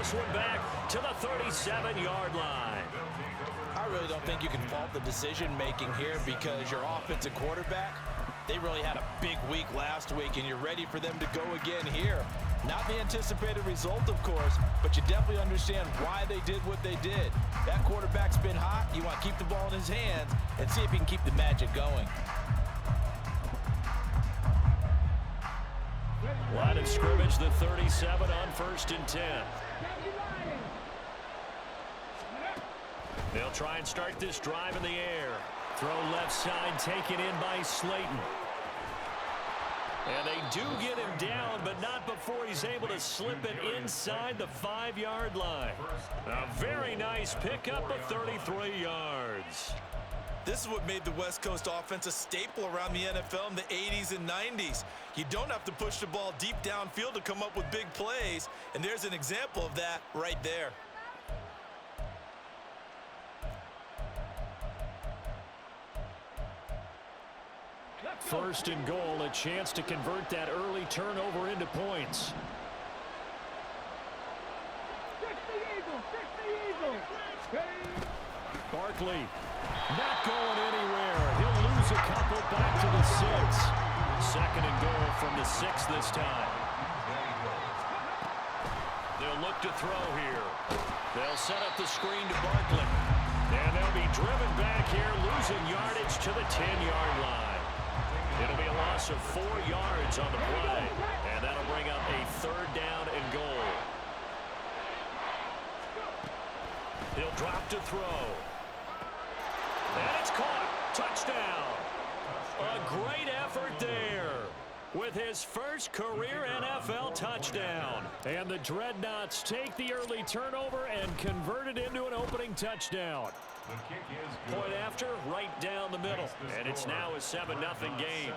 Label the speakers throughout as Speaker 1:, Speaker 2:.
Speaker 1: this one back to the 37-yard line.
Speaker 2: I really don't think you can fault the decision-making here because your offensive quarterback, they really had a big week last week, and you're ready for them to go again here. Not the anticipated result, of course, but you definitely understand why they did what they did. That quarterback's been hot. You want to keep the ball in his hands and see if he can keep the magic going.
Speaker 1: Line of scrimmage, the 37 on 1st and 10. They'll try and start this drive in the air. Throw left side, taken in by Slayton. And they do get him down, but not before he's able to slip it inside the 5-yard line. A very nice pickup of 33 yards.
Speaker 2: This is what made the West Coast offense a staple around the NFL in the 80s and 90s. You don't have to push the ball deep downfield to come up with big plays, and there's an example of that right there.
Speaker 1: First and goal, a chance to convert that early turnover into points. Barkley not going anywhere. He'll lose a couple back to the 6. Second and goal from the 6 this time. They'll look to throw here. They'll set up the screen to Barkley. And they'll be driven back here, losing yardage to the 10-yard line. It'll be a loss of 4 yards on the play, and that'll bring up a 3rd down and goal. He'll drop to throw. And it's caught. Touchdown. A great effort there with his first career NFL touchdown. And the Dreadnoughts take the early turnover and convert it into an opening touchdown. Point after, right down the middle. And it's now a 7-0 game.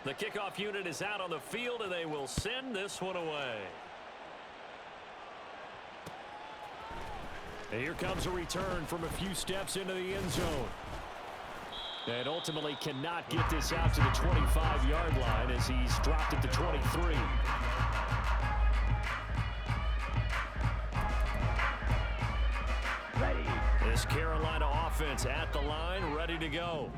Speaker 1: The kickoff unit is out on the field, and they will send this one away. And here comes a return from a few steps into the end zone. And ultimately cannot get this out to the 25-yard line as he's dropped at the 23. This Carolina offense at the line, ready to go.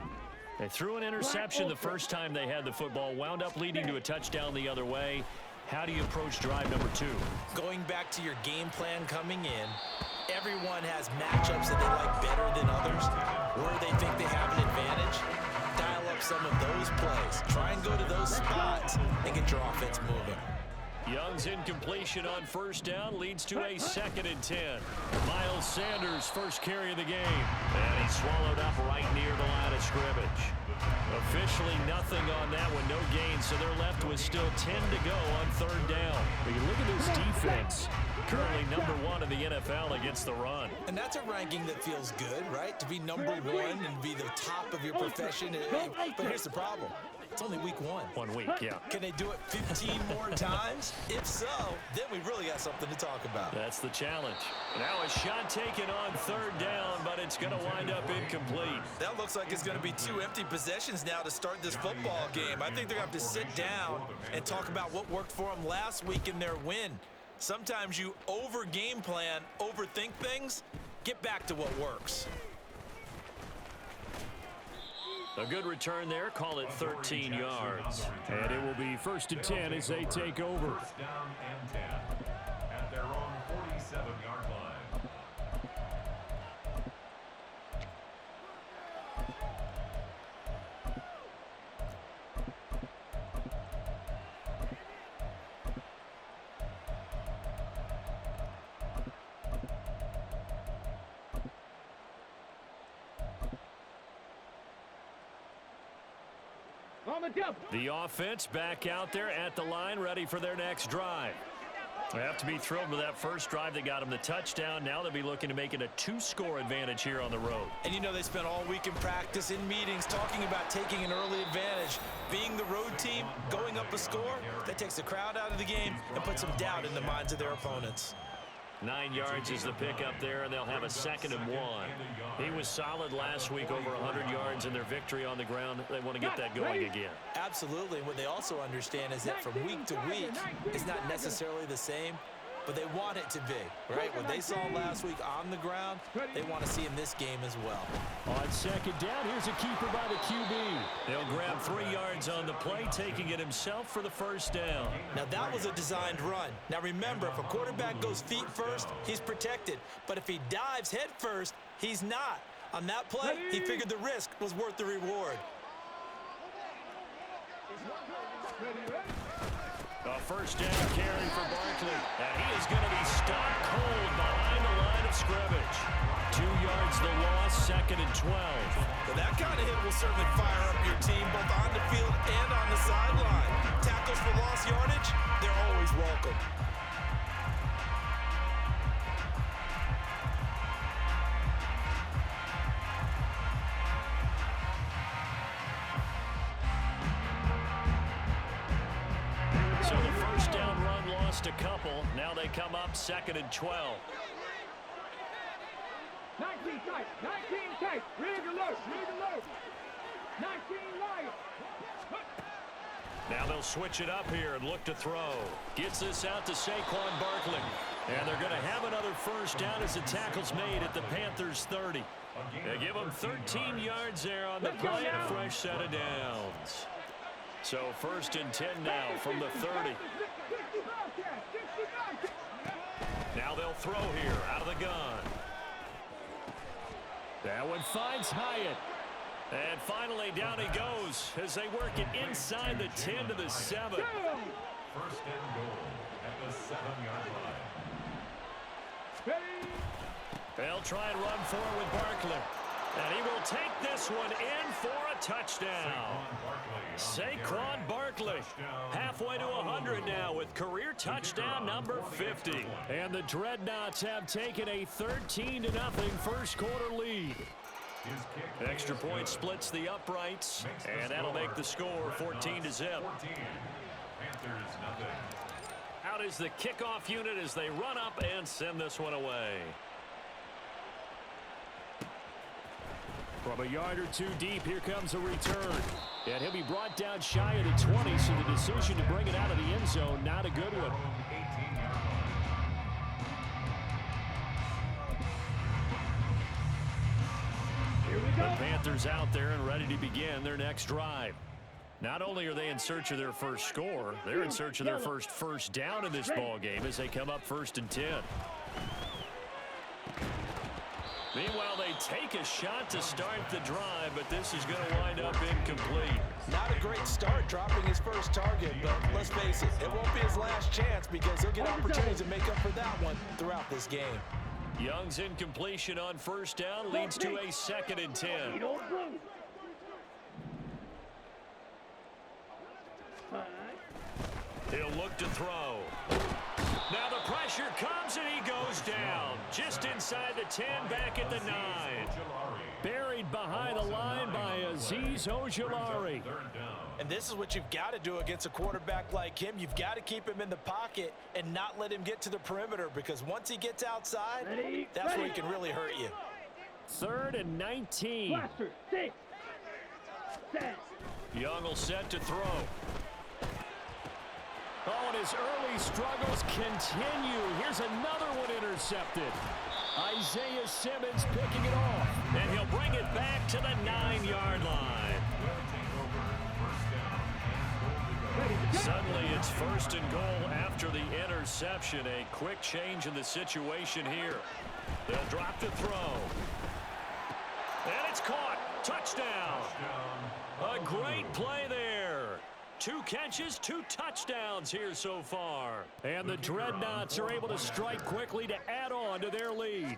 Speaker 1: They threw an interception the first time they had the football, wound up leading to a touchdown the other way. How do you approach drive number 2?
Speaker 2: Going back to your game plan coming in, everyone has matchups that they like better than others, where they think they have an advantage. Dial up some of those plays. Try and go to those spots and get your offense moving.
Speaker 1: Young's incompletion on 1st down leads to a 2nd and 10. Miles Sanders first carry of the game. And he's swallowed up right near the line of scrimmage. Officially nothing on that one, no gain, so they're left with still 10 to go on 3rd down. But you look at this defense, currently #1 in the NFL against the run.
Speaker 2: And that's a ranking that feels good, right? To be #1 and be the top of your profession. But here's the problem. It's only week 1.
Speaker 1: 1 week, yeah.
Speaker 2: Can they do it 15 more times? If so, then we really got something to talk about.
Speaker 1: That's the challenge. Now a shot taken on 3rd down, but it's going to wind up incomplete.
Speaker 2: That looks like it's going to be 2 empty possessions now to start this football game. I think they're going to have to sit down and talk about what worked for them last week in their win. Sometimes you over-game plan, overthink things. Get back to what works.
Speaker 1: A good return there. Call it 13 yards. And it will be 1st and 10 as they take over.
Speaker 3: 1st down and 10 at their own 47-yard line.
Speaker 1: The offense back out there at the line, ready for their next drive. They have to be thrilled with that first drive that got them the touchdown. Now they'll be looking to make it a 2-score advantage here on the road.
Speaker 2: And you know they spent all week in practice, in meetings, talking about taking an early advantage. Being the road team, going up a score, that takes the crowd out of the game and puts some doubt in the minds of their opponents.
Speaker 1: 9 yards is the pickup there, and they'll have a 2nd and 1. He was solid last week, over 100 yards in their victory on the ground. They want to get that going again.
Speaker 2: Absolutely. What they also understand is that from week to week, it's not necessarily the same, but they want it to be, right? What they saw last week on the ground, they want to see in this game as well.
Speaker 1: On 2nd down, here's a keeper by the QB. He'll grab 3 yards on the play, taking it himself for the 1st down.
Speaker 2: Now, that was a designed run. Now, remember, if a quarterback goes feet first, he's protected. But if he dives head first, he's not. On that play, he figured the risk was worth the reward.
Speaker 1: A 1st down carry for Barkley. And he is going to be stopped cold behind the line of scrimmage. 2 yards the loss, 2nd and 12.
Speaker 2: Well, that kind of hit will certainly fire up your team both on the field and on the sideline. Tackles for lost yardage, they're always welcome.
Speaker 1: So the 1st down run lost a couple. Now they come up 2nd and 12.
Speaker 4: 19 tight, 19 tight, rig alert, 19 light.
Speaker 1: Now they'll switch it up here and look to throw. Gets this out to Saquon Barkley. And they're going to have another 1st down as the tackle's made at the Panthers' 30. They give them 13 yards there on the play and a fresh set of downs. So 1st and 10 now from the 30. Now they'll throw here out of the gun. That one finds Hyatt. And finally down he goes as they work it inside the 10 to the 7.
Speaker 3: 1st and goal at the 7-yard line.
Speaker 1: They'll try and run forward with Barkley. And he will take this one in for a touchdown. Saquon Barkley, halfway to 100 now with career touchdown number 50. And the Dreadnoughts have taken a 13-0 1st quarter lead. Extra point splits the uprights, and that'll make the score 14-0. Out is the kickoff unit as they run up and send this one away. From a yard or two deep, here comes a return. And he'll be brought down shy of the 20, so the decision to bring it out of the end zone, not a good one. The Panthers out there and ready to begin their next drive. Not only are they in search of their first score, they're in search of their first down in this ball game as they come up 1st and 10. Meanwhile, they take a shot to start the drive, but this is going to wind up incomplete.
Speaker 2: Not a great start dropping his first target, but let's face it, it won't be his last chance because he'll get opportunities to make up for that one throughout this game.
Speaker 1: Young's incompletion on 1st down leads to a 2nd and 10. He'll look to throw. Now the pressure comes and he goes down. Just inside the 10, back at the 9. Buried behind the line by Azeez Ojulari.
Speaker 2: And this is what you've got to do against a quarterback like him. You've got to keep him in the pocket and not let him get to the perimeter, because once he gets outside, that's where he can really hurt you.
Speaker 1: 3rd and 19.
Speaker 4: Blaster, 6, 7.
Speaker 1: Young will set to throw. Oh, and his early struggles continue. Here's another one intercepted. Isaiah Simmons picking it off. And he'll bring it back to the 9-yard line. Suddenly it's 1st and goal after the interception. A quick change in the situation here. They'll drop the throw. And it's caught. Touchdown. A great play there. 2 catches, 2 touchdowns here so far. And the Dreadnoughts are able to strike quickly to add on to their lead.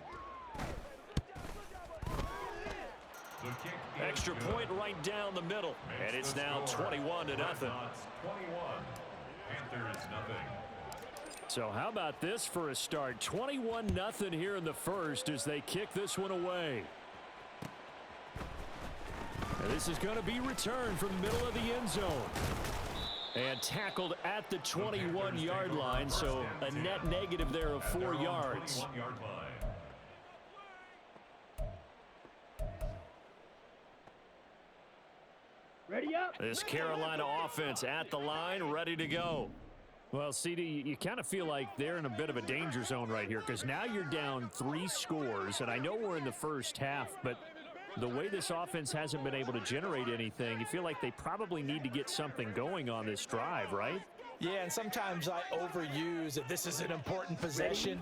Speaker 1: Extra point right down the middle. And it's now 21-0. So how about this for a start? 21-0 here in the first as they kick this one away. And this is going to be returned from the middle of the end zone. And tackled at the 21-yard line, so a net negative there of 4 yards.
Speaker 4: Ready up.
Speaker 1: This Carolina offense at the line, ready to go. Well, CD, you kind of feel like they're in a bit of a danger zone right here because now you're down 3 scores, and I know we're in the first half, but the way this offense hasn't been able to generate anything, you feel like they probably need to get something going on this drive, right?
Speaker 2: Yeah, and sometimes I overuse that this is an important possession.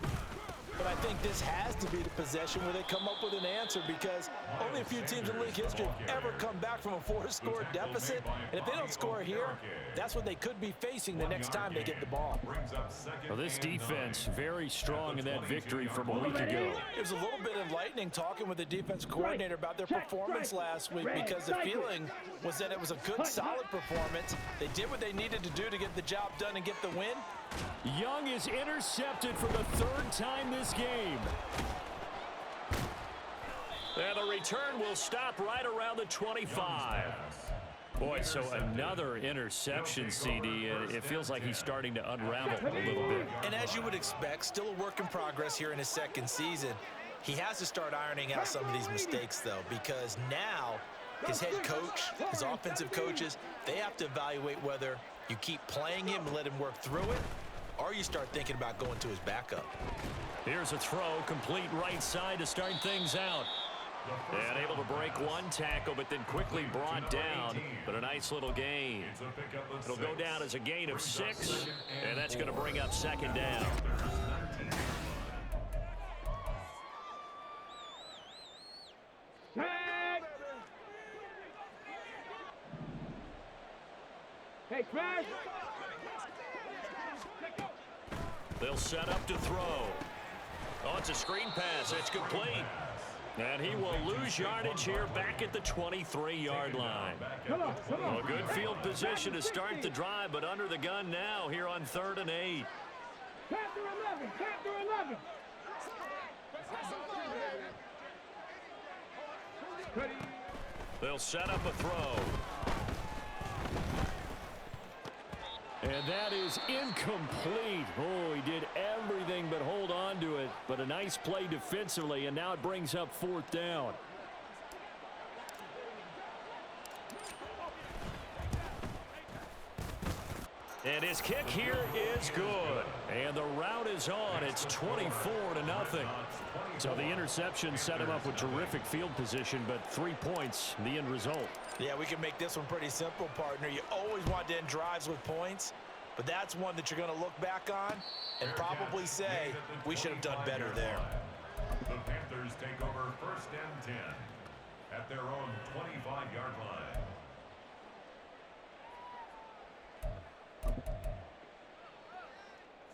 Speaker 2: But I think this has to be the possession where they come up with an answer because only a few teams in league history have ever come back from a 4-score deficit. And if they don't score here, that's what they could be facing the next time they get the ball.
Speaker 1: Well, this defense very strong in that victory from a week ago.
Speaker 2: It was a little bit enlightening talking with the defense coordinator about their performance last week because the feeling was that it was a good, solid performance. They did what they needed to do to get the job done and get the win.
Speaker 1: Young is intercepted for the 3rd time this game. And the return will stop right around the 25. Boy, so another interception, CD. It feels like he's starting to unravel a little bit.
Speaker 2: And as you would expect, still a work in progress here in his 2nd season. He has to start ironing out some of these mistakes, though, because now his head coach, his offensive coaches, they have to evaluate whether you keep playing him and let him work through it, or you start thinking about going to his backup.
Speaker 1: Here's a throw, complete right side to start things out. And able to break 1 tackle, but then quickly brought down. But a nice little gain. It'll go down as a gain of 6, and that's going to bring up 2nd down.
Speaker 4: Hey, Crash.
Speaker 1: They'll set up to throw. Oh, it's a screen pass. It's complete. And he will lose yardage here back at the 23-yard line.
Speaker 4: Come on, come on.
Speaker 1: Well, a good field position to start the drive, but under the gun now here on 3rd and 8.
Speaker 4: Chapter 11, chapter 11. Ready.
Speaker 1: They'll set up a throw. And that is incomplete. Oh, he did everything but hold on to it. But a nice play defensively, and now it brings up 4th down. And his kick here is good. And the route is on. It's 24-0. So the interception set him up with terrific field position, but 3 points, the end result.
Speaker 2: Yeah, we can make this one pretty simple, partner. You always want to end drives with points, but that's one that you're going to look back on and probably say, we should have done better there.
Speaker 3: The Panthers take over 1st and 10 at their own 25-yard line.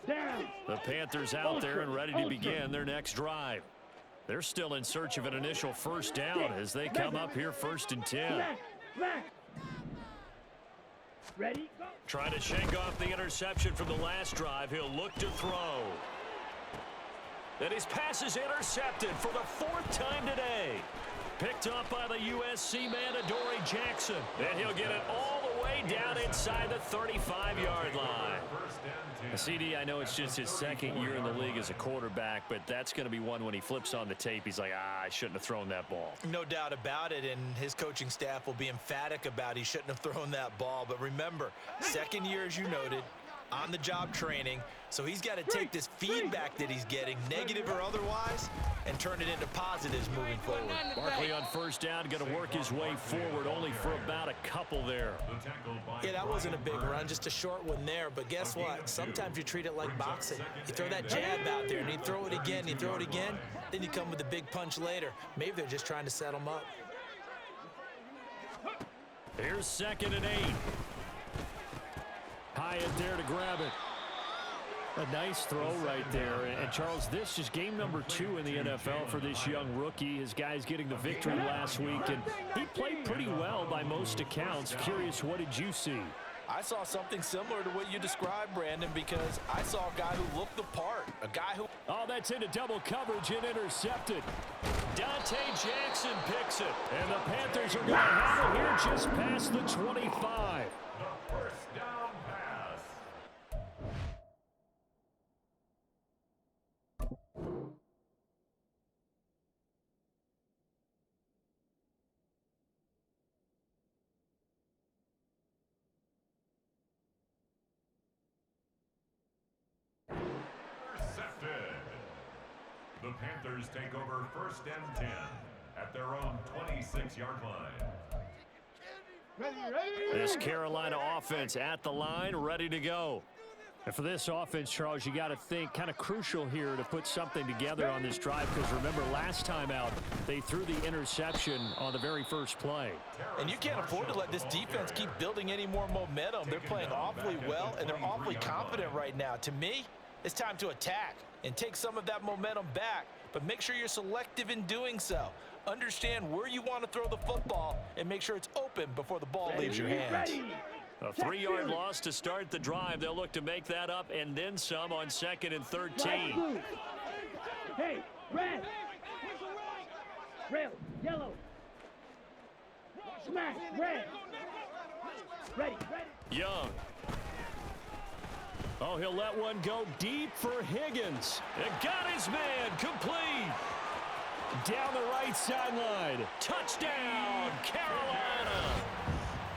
Speaker 4: Down.
Speaker 1: The Panthers out there and ready to begin their next drive. They're still in search of an initial 1st down as they come up here 1st and 10.
Speaker 4: Ready? Go.
Speaker 1: Trying to shake off the interception from the last drive. He'll look to throw. And his pass is intercepted for the 4th time today. Picked up by the USC man, Adoree Jackson. And he'll get it all the way down inside the 35-yard line. CD, I know it's just his 2nd year in the league as a quarterback, but that's going to be one when he flips on the tape. He's like, I shouldn't have thrown that ball.
Speaker 2: No doubt about it, and his coaching staff will be emphatic about he shouldn't have thrown that ball. But remember, 2nd year, as you noted, on-the-job training, so he's got to take this feedback that he's getting, negative or otherwise, and turn it into positives moving forward.
Speaker 1: Barkley on 1st down, going to work his way forward, only for about a couple there.
Speaker 2: Yeah, that wasn't a big run, just a short one there. But guess what? Sometimes you treat it like boxing. You throw that jab out there, and you throw it again, you throw it again, then you come with a big punch later. Maybe they're just trying to set him up.
Speaker 1: Here's 2nd and 8. Hyatt there to grab it. A nice throw right there. And Charles, this is game number 2 in the NFL for this young rookie. His guys getting the victory last week, and he played pretty well by most accounts. Curious, what did you see?
Speaker 2: I saw something similar to what you described, Brandon, because I saw a guy who looked the part, a guy who...
Speaker 1: Oh, that's into double coverage and intercepted. Dante Jackson picks it, and the Panthers are going to have it here just past the 25.
Speaker 3: The 1st down pass. The Panthers take over 1st and 10 at their own 26-yard line.
Speaker 1: This Carolina offense at the line, ready to go. And for this offense, Charles, you got to think kind of crucial here to put something together on this drive, because remember last time out they threw the interception on the very first play.
Speaker 2: And you can't afford to let this defense keep building any more momentum. They're playing awfully well, and they're awfully confident right now. To me, it's time to attack and take some of that momentum back, but make sure you're selective in doing so. Understand where you want to throw the football and make sure it's open before the ball leaves your hands.
Speaker 1: A 3-yard loss to start the drive. They'll look to make that up and then some on 2nd and 13.
Speaker 4: Hey, red. Red, yellow. Smash, red. Ready.
Speaker 1: Young. Oh, he'll let one go deep for Higgins. It got his man complete. Down the right sideline. Touchdown, Carolina.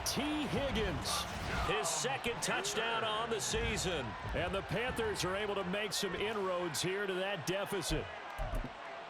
Speaker 1: T. Higgins, his 2nd touchdown on the season. And the Panthers are able to make some inroads here to that deficit.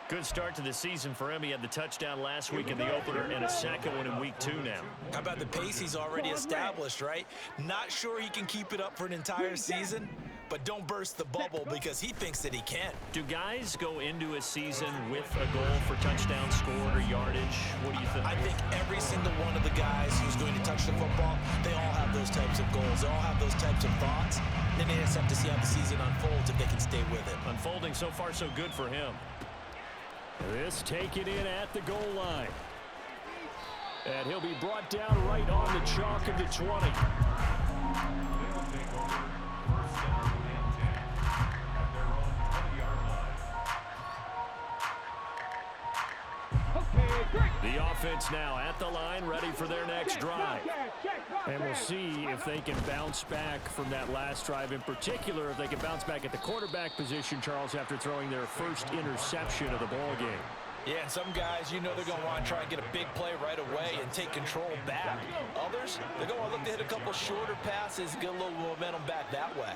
Speaker 1: Good start to the season for him. He had the touchdown last week in the opener and a 2nd one in week 2 now.
Speaker 2: How about the pace he's already established, right? Not sure he can keep it up for an entire season, but don't burst the bubble because he thinks that he can.
Speaker 1: Do guys go into a season with a goal for touchdown scored or yardage? What do you think?
Speaker 2: I think every single one of the guys who's going to touch the football, they all have those types of goals. They all have those types of thoughts. Then they just have to see how the season unfolds if they can stay with it.
Speaker 1: Unfolding so far so good for him. This taken in at the goal line. And he'll be brought down right on the chalk of the 20.
Speaker 3: They'll take over 1st down and 10 at their own 20-yard line.
Speaker 4: Okay, great.
Speaker 1: The offense now at the line, ready for their next drive. And we'll see if they can bounce back from that last drive. In particular, if they can bounce back at the quarterback position, Charles, after throwing their first interception of the ball game.
Speaker 2: Yeah, and some guys, you know they're going to want to try and get a big play right away and take control back. Others, they're going to look to hit a couple shorter passes and get a little momentum back that way.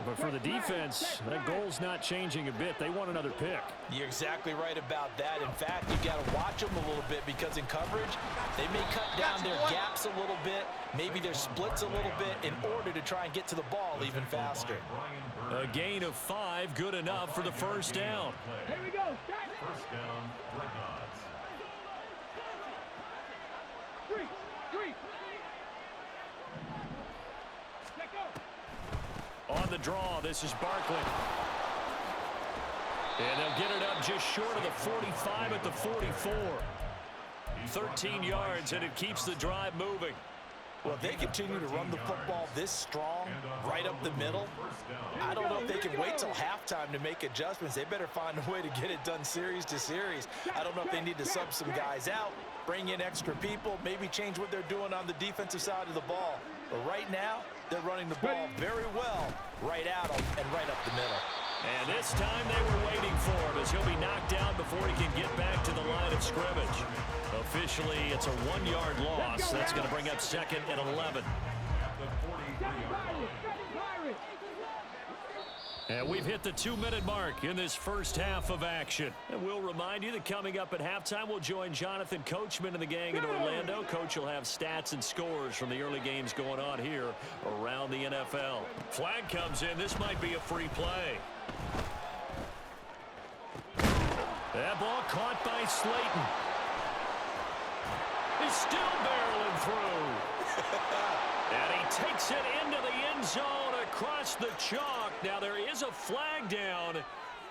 Speaker 1: But for the defense, that goal's not changing a bit. They want another pick.
Speaker 2: You're exactly right about that. In fact, you got to watch them a little bit because in coverage, they may cut down their gaps a little bit, maybe their splits a little bit in order to try and get to the ball even faster.
Speaker 1: A gain of 5, good enough for the first down.
Speaker 4: Here we go. Start.
Speaker 3: 1st down, dreadnoughts.
Speaker 4: 3. Let go.
Speaker 1: On the draw, this is Barkley. And they'll get it up just short of the 45 at the 44. 13 yards, and it keeps the drive moving.
Speaker 2: Well, if they continue to run the football this strong, right up the middle, I don't know if they can wait till halftime to make adjustments. They better find a way to get it done series to series. I don't know if they need to sub some guys out, bring in extra people, maybe change what they're doing on the defensive side of the ball. But right now, they're running the ball very well right at them and right up the middle.
Speaker 1: And this time they were waiting for him as he'll be knocked down before he can get back to the line of scrimmage. Officially, it's a 1-yard loss. That's going to bring up 2nd and 11. And we've hit the 2-minute mark in this first half of action. And we'll remind you that coming up at halftime, we'll join Jonathan Coachman and the gang in Orlando. Coach will have stats and scores from the early games going on here around the NFL. Flag comes in. This might be a free play. That ball caught by Slayton. He's still barreling through. And he takes it into the end zone across the chalk. Now there is a flag down,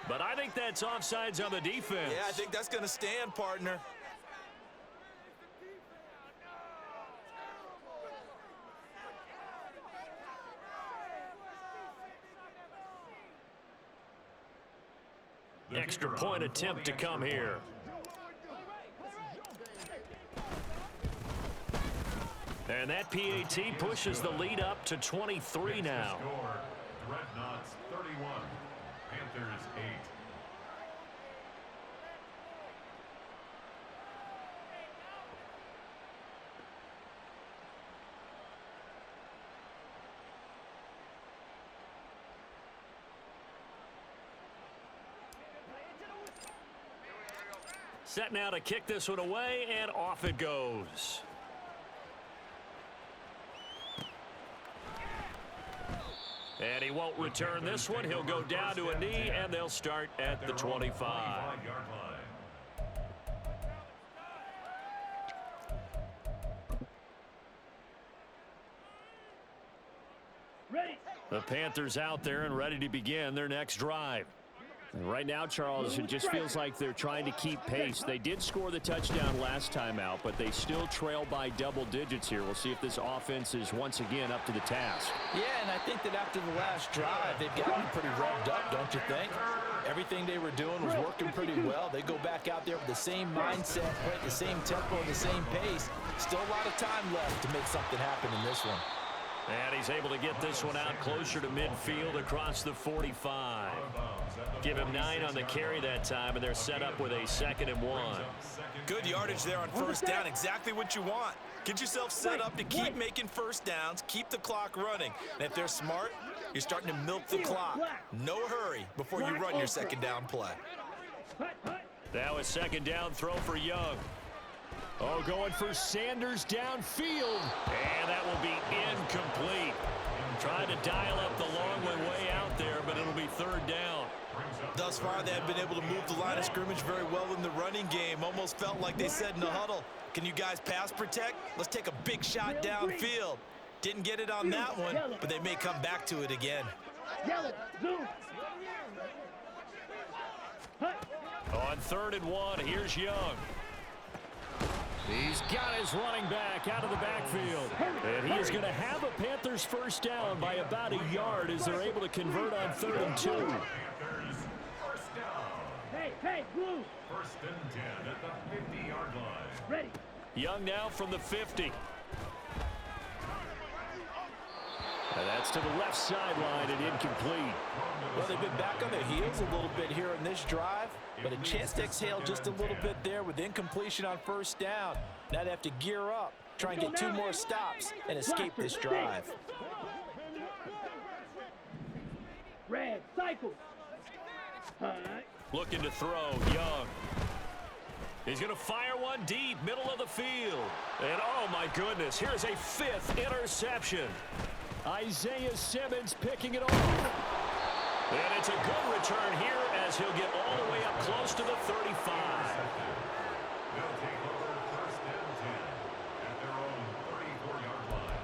Speaker 1: but I think that's offsides on the defense.
Speaker 2: Yeah, I think that's going to stand, partner.
Speaker 1: Extra point attempt to come here. And that PAT pushes the lead up to 23 now.
Speaker 3: Dreadnoughts 31, Panthers 8.
Speaker 1: Set now to kick this one away, and off it goes. And he won't return this one. He'll go down to a knee, and they'll start at the 25. The Panthers out there and ready to begin their next drive. And right now, Charles, it just feels like they're trying to keep pace. They did score the touchdown last time out, but they still trail by double digits here. We'll see if this offense is once again up to the task.
Speaker 2: Yeah, and I think that after the last drive, they've gotten pretty revved up, don't you think? Everything they were doing was working pretty well. They go back out there with the same mindset, play at the same tempo, and the same pace. Still a lot of time left to make something happen in this one.
Speaker 1: And he's able to get this one out closer to midfield across the 45. Give him 9 on the carry that time, and they're set up with a 2nd and 1.
Speaker 2: Good yardage there on first down. Exactly what you want. Get yourself set up to keep making first downs, keep the clock running. And if they're smart, you're starting to milk the clock. No hurry before you run your second down play.
Speaker 1: Now a second down throw for Young. Oh, going for Sanders downfield. And that will be incomplete. Trying to dial up the long one way out there, but it'll be 3rd down.
Speaker 2: Thus far, they have been able to move the line of scrimmage very well in the running game. Almost felt like they said in the huddle, can you guys pass protect? Let's take a big shot downfield. Didn't get it on that one, but they may come back to it again.
Speaker 1: On 3rd and 1, here's Young. He's got his running back out of the backfield. And he is going to have a Panthers first down by about a yard as they're able to convert on 3rd and 2.
Speaker 4: Hey, Blue.
Speaker 3: 1st and 10 at the 50-yard line.
Speaker 4: Ready.
Speaker 1: Young now from the 50. And that's to the left sideline and incomplete.
Speaker 2: Well, they've been back on their heels a little bit here in this drive, but a chance to exhale just a little bit there with incompletion on first down. Now they have to gear up, try and get 2 more stops and escape this drive.
Speaker 4: Red, cycle.
Speaker 1: Looking to throw, Young. He's going to fire one deep, middle of the field. And oh my goodness, here's a 5th interception. Isaiah Simmons picking it off. And it's a good return here as he'll get all the way up close to the 35.
Speaker 3: They'll take over 1st and 10 at their own 34-yard line.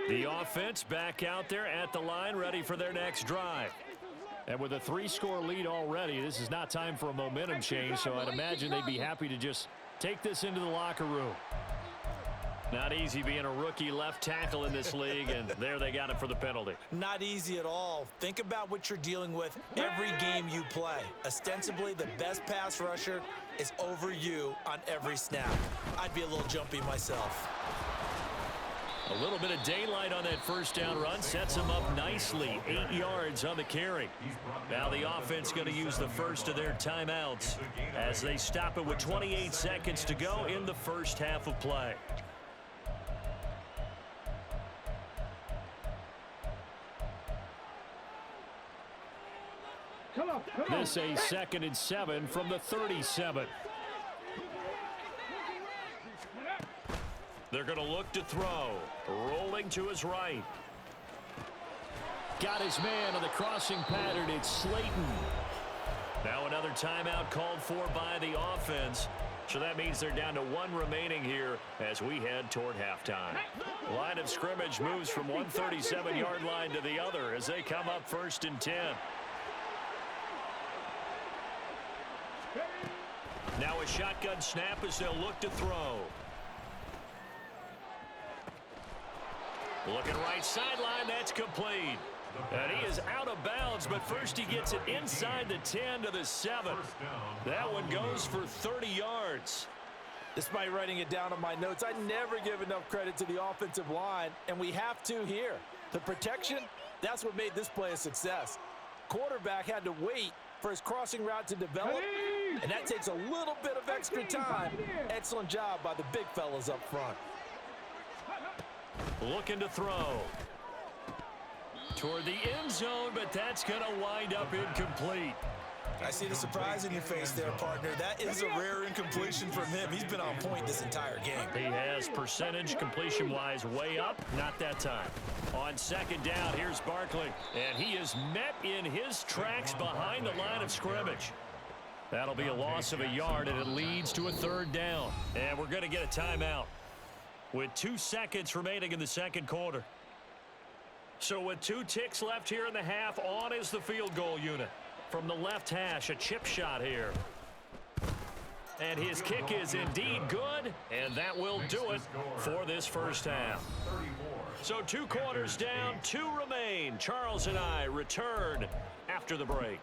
Speaker 1: The offense back out there at the line, ready for their next drive. And with a 3-score lead already, this is not time for a momentum change, so I'd imagine they'd be happy to just take this into the locker room. Not easy being a rookie left tackle in this league, and there they got it for the penalty.
Speaker 2: Not easy at all. Think about what you're dealing with every game you play. Ostensibly, the best pass rusher is over you on every snap. I'd be a little jumpy myself.
Speaker 1: A little bit of daylight on that first down run sets him up nicely. 8 yards on the carry. Now the offense going to use the first of their timeouts as they stop it with 28 seconds to go in the first half of play.
Speaker 4: Come on.
Speaker 1: This a 2nd and 7 from the 37. They're going to look to throw. Rolling to his right. Got his man on the crossing pattern. It's Slayton. Now another timeout called for by the offense. So that means they're down to 1 remaining here as we head toward halftime. Line of scrimmage moves from one 37-yard line to the other as they come up 1st and 10. Now a shotgun snap as they'll look to throw. Looking right sideline, that's complete. And he is out of bounds, but first he gets it inside the 10 to the 7. That one goes for 30 yards.
Speaker 2: Despite writing it down on my notes, I never give enough credit to the offensive line, and we have to here. The protection, that's what made this play a success. Quarterback had to wait for his crossing route to develop, and that takes a little bit of extra time. Excellent job by the big fellas up front.
Speaker 1: Looking to throw. Toward the end zone, but that's going to wind up incomplete.
Speaker 2: I see the surprise in your face there, partner. That is a rare incompletion from him. He's been on point this entire game.
Speaker 1: He has percentage completion-wise way up, not that time. On second down, here's Barkley, and he is met in his tracks behind the line of scrimmage. That'll be a loss of a yard, and it leads to a third down. And we're going to get a timeout with 2 seconds remaining in the second quarter. So with 2 ticks left here in the half, on is the field goal unit. From the left hash, a chip shot here. And his kick is indeed good, and that will do it for this first half. So 2 quarters down, 2 remain. Charles and I return after the break.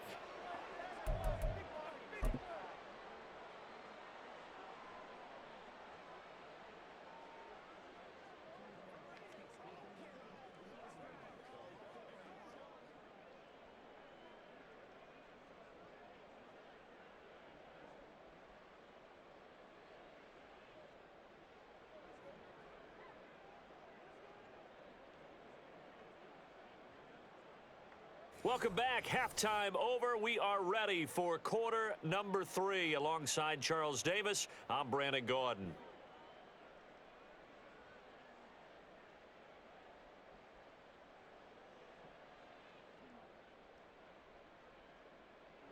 Speaker 1: Welcome back. Halftime over. We are ready for quarter number 3. Alongside Charles Davis, I'm Brandon Gordon.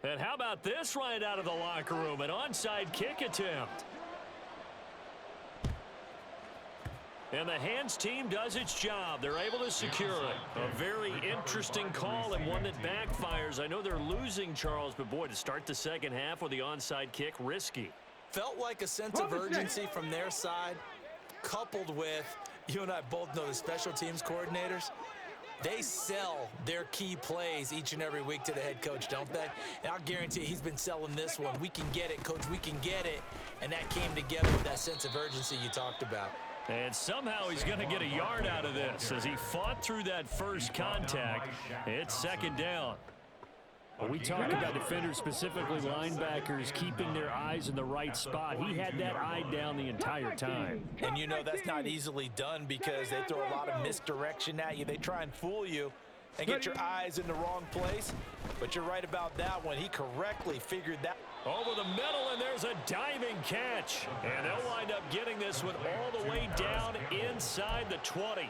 Speaker 1: And how about this right out of the locker room? An onside kick attempt. And the hands team does its job. They're able to secure it. A very interesting call and one that backfires. I know they're losing, Charles, but boy, to start the second half with the onside kick, risky.
Speaker 2: Felt like a sense of urgency from their side, coupled with, you and I both know the special teams coordinators. They sell their key plays each and every week to the head coach, don't they? And I'll guarantee he's been selling this one. We can get it, coach, we can get it. And that came together with that sense of urgency you talked about.
Speaker 1: And somehow he's going to get a yard out of this as he fought through that first contact. It's second down.
Speaker 5: When we talk about defenders, specifically linebackers, keeping their eyes in the right spot, he had that eye down the entire time.
Speaker 2: And you know that's not easily done because they throw a lot of misdirection at you. They try and fool you and get your eyes in the wrong place. But you're right about that one. He correctly figured that.
Speaker 1: Over the middle, and there's a diving catch. And they'll wind up getting this one all the way down inside the 20.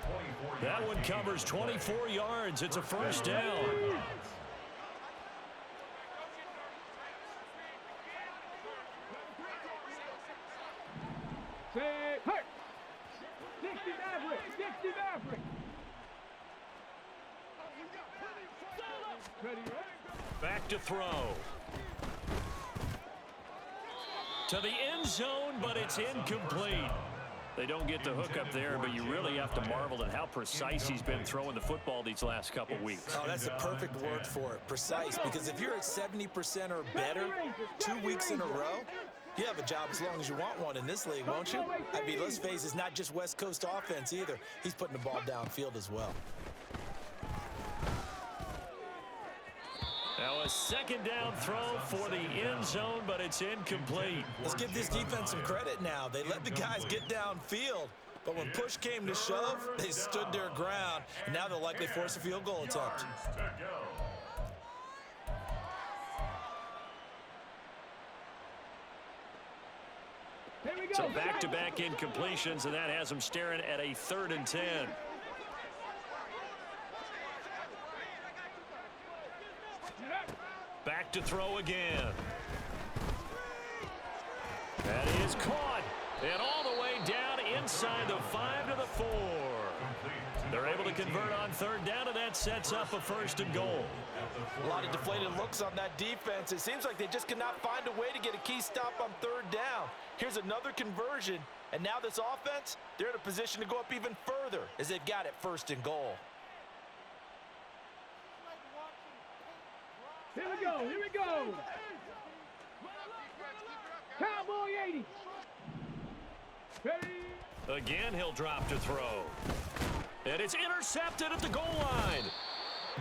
Speaker 1: That one covers 24 yards. It's a first down.
Speaker 4: Say, hey! 60 Maverick! 60 Maverick! Ready, ready?
Speaker 1: Back to throw. To the end zone, but it's incomplete. They don't get the hook up there, but you really have to marvel at how precise he's been throwing the football these last couple weeks.
Speaker 2: Oh, that's the perfect word for it, precise, because if you're at 70% or better 2 weeks in a row, you have a job as long as you want one in this league, won't you? I mean, let's face it, it's not just West Coast offense either. He's putting the ball downfield as well.
Speaker 1: Now a second down throw for the end zone, but it's incomplete.
Speaker 2: Let's give this defense some credit now. They let the guys get downfield, but when push came to shove, they stood their ground, and now they'll likely force a field goal attempt.
Speaker 1: So back-to-back incompletions, and that has them staring at a 3rd and 10. Back to throw again. That is caught. And all the way down inside the 5 to the 4. They're able to convert on 3rd down, and that sets up a 1st and goal.
Speaker 2: A lot of deflated looks on that defense. It seems like they just cannot find a way to get a key stop on 3rd down. Here's another conversion, and now this offense, they're in a position to go up even further as they've got it 1st and goal.
Speaker 4: Here we go, here we go. Cowboy 80. Ready.
Speaker 1: Again, he'll drop to throw. And it's intercepted at the goal line.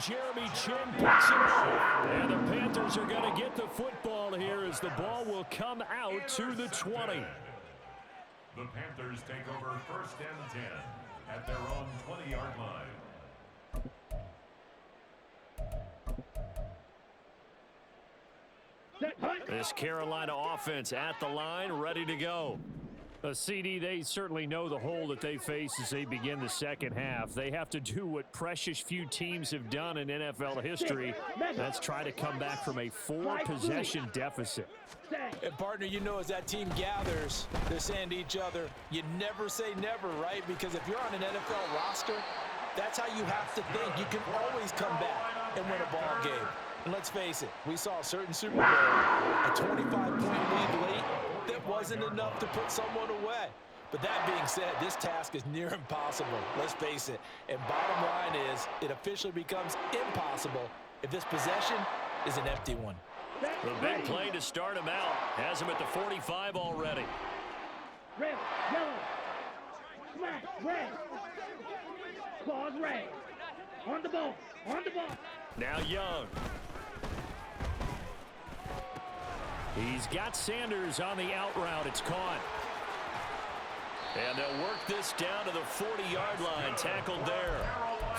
Speaker 5: Jeremy Chin picks it up. And the Panthers are going to get the football here as the ball will come out to the 20.
Speaker 3: The Panthers take over first and 10 at their own 20-yard line.
Speaker 5: This Carolina offense at the line, ready to go. CD, they certainly know the hole that they face as they begin the second half. They have to do what precious few teams have done in NFL history. That's try to come back from a 4-possession deficit.
Speaker 2: And, partner, you know as that team gathers, they're saying to each other, you never say never, right? Because if you're on an NFL roster, that's how you have to think. You can always come back and win a ball game. And let's face it, we saw a certain Super Bowl, a 25-point lead late that wasn't enough to put someone away. But that being said, this task is near impossible. Let's face it. And bottom line is, it officially becomes impossible if this possession is an empty one.
Speaker 5: The big play to start him out has him at the 45 already.
Speaker 4: Red, yellow, smack, red, claws red. On the ball, on the ball.
Speaker 5: Now Young. He's got Sanders on the out route. It's caught. And they'll work this down to the 40-yard line. Tackled there.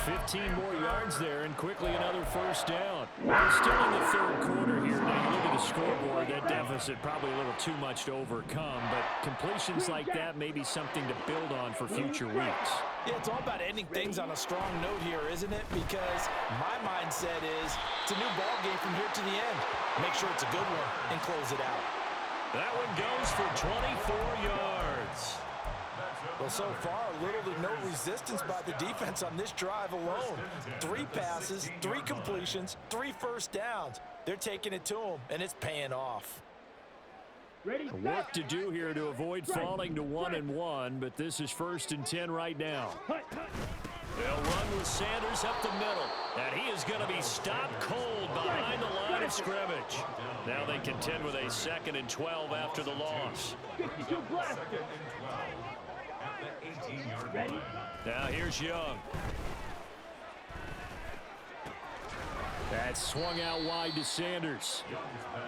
Speaker 5: 15 more yards there, and quickly another first down. We're still in the third quarter here. Now you look at the scoreboard. That deficit probably a little too much to overcome, but completions like that may be something to build on for future weeks.
Speaker 2: Yeah, it's all about ending things on a strong note here, isn't it? Because my mindset is it's a new ball game from here to the end. Make sure it's a good one and close it out.
Speaker 5: That one goes for 24 yards.
Speaker 2: Well, so far, little to no resistance by the defense on this drive alone. 3 passes, 3 completions, 3 first downs. They're taking it to them, and it's paying off.
Speaker 5: Work to do here to avoid falling to 1-1, but this is 1st and 10 right now. They'll run with Sanders up the middle, and he is going to be stopped cold behind the line of scrimmage. Now they contend with a 2nd and 12 after the loss. Now here's Young. That's swung out wide to Sanders.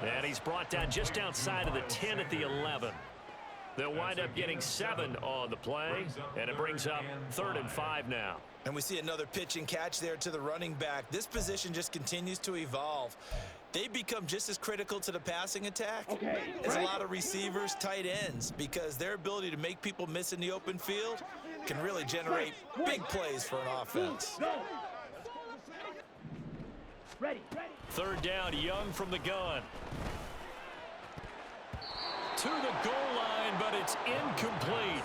Speaker 5: And he's brought down just outside of the 10 at the 11. They'll wind up getting 7 on the play, and it brings up 3rd and 5 now.
Speaker 2: And we see another pitch and catch there to the running back. This position just continues to evolve. They become just as critical to the passing attack as a lot of receivers, tight ends, because their ability to make people miss in the open field can really generate big plays for an offense.
Speaker 4: Ready.
Speaker 5: 3rd down, Young from the gun. To the goal line, but it's incomplete.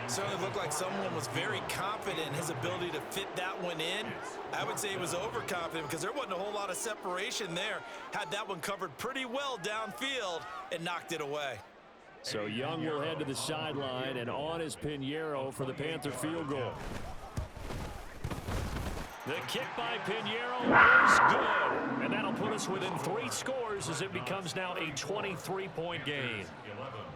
Speaker 2: Certainly looked like someone was very confident in his ability to fit that one in. I would say he was overconfident because there wasn't a whole lot of separation there. Had that one covered pretty well downfield and knocked it away.
Speaker 5: So Young will head to the sideline, and on is Pinheiro for the Panther field goal. The kick by Pinheiro is good, and that'll put us within 3 scores as it becomes now a 23-point game.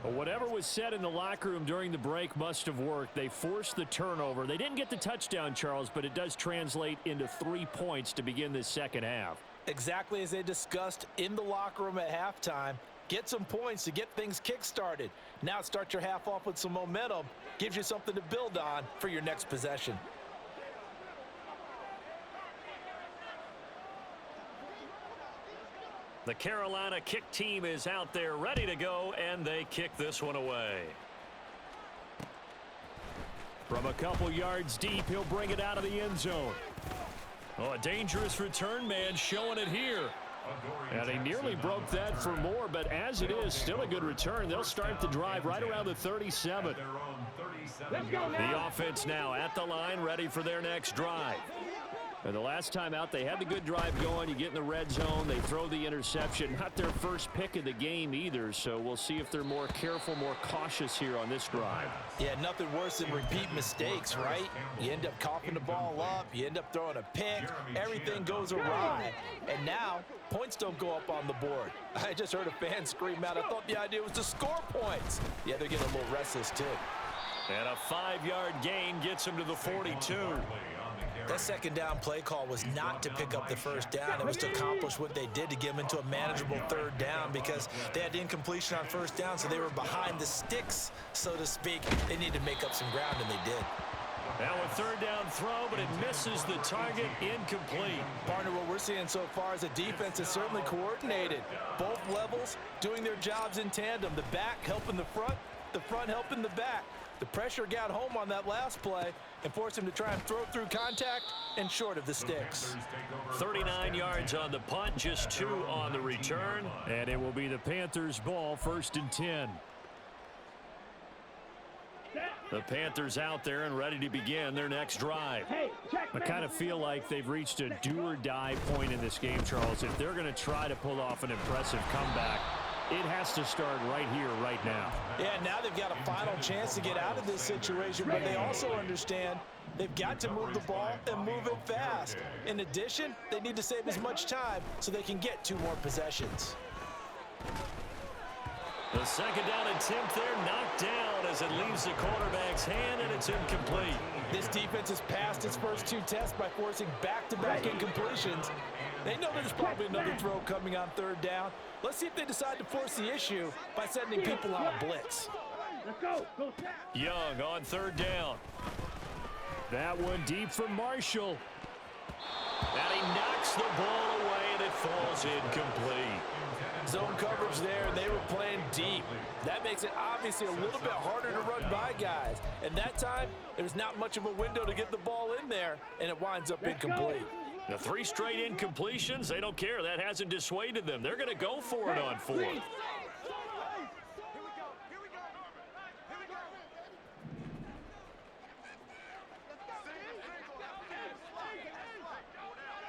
Speaker 5: But whatever was said in the locker room during the break must have worked. They forced the turnover. They didn't get the touchdown, Charles, but it does translate into 3 points to begin this second half.
Speaker 2: Exactly as they discussed in the locker room at halftime. Get some points to get things kick-started. Now start your half off with some momentum. Gives you something to build on for your next possession.
Speaker 5: The Carolina kick team is out there ready to go, and they kick this one away. From a couple yards deep, he'll bring it out of the end zone. Oh, a dangerous return man showing it here. And he nearly broke that for more, but as it is, still a good return. They'll start the drive right around the 37. The offense now at the line, ready for their next drive. And the last time out, they had the good drive going. You get in the red zone, they throw the interception. Not their first pick of the game either, so we'll see if they're more careful, more cautious here on this drive.
Speaker 2: Yeah, nothing worse than repeat mistakes, right? You end up coughing the ball up, you end up throwing a pick, everything goes awry. And now, points don't go up on the board. I just heard a fan scream out, I thought the idea was to score points. Yeah, they're getting a little restless too.
Speaker 5: And a 5-yard gain gets him to the 42.
Speaker 2: That second down play call was not to pick up the first down. It was to accomplish what they did to get them into a manageable third down because they had incompletion on first down, so they were behind the sticks, so to speak. They needed to make up some ground, and they did.
Speaker 5: Now a third down throw, but it misses the target, incomplete.
Speaker 2: Partner, what we're seeing so far is the defense is certainly coordinated. Both levels doing their jobs in tandem. The back helping the front helping the back. The pressure got home on that last play and forced him to try and throw through contact and short of the sticks.
Speaker 5: 39 yards on the punt, just 2 on the return, and it will be the Panthers' ball, 1st and 10. The Panthers out there and ready to begin their next drive. I kind of feel like they've reached a do-or-die point in this game, Charles. If they're going to try to pull off an impressive comeback, it has to start right here, right now.
Speaker 2: Yeah, now they've got a final chance to get out of this situation, but they also understand they've got to move the ball and move it fast. In addition, they need to save as much time so they can get 2 more possessions.
Speaker 5: The second down attempt there knocked down as it leaves the quarterback's hand, and it's incomplete.
Speaker 2: This defense has passed its first 2 tests by forcing back-to-back incompletions. They know there's probably another throw coming on third down. Let's see if they decide to force the issue by sending people on a blitz.
Speaker 5: Young on third down. That one deep from Marshall. And he knocks the ball away, and it falls incomplete.
Speaker 2: Zone coverage there, and they were playing deep. That makes it obviously a little bit harder to run by guys. And that time, there's not much of a window to get the ball in there, and it winds up incomplete.
Speaker 5: The 3 straight incompletions, they don't care. That hasn't dissuaded them. They're going to go for it on 4th.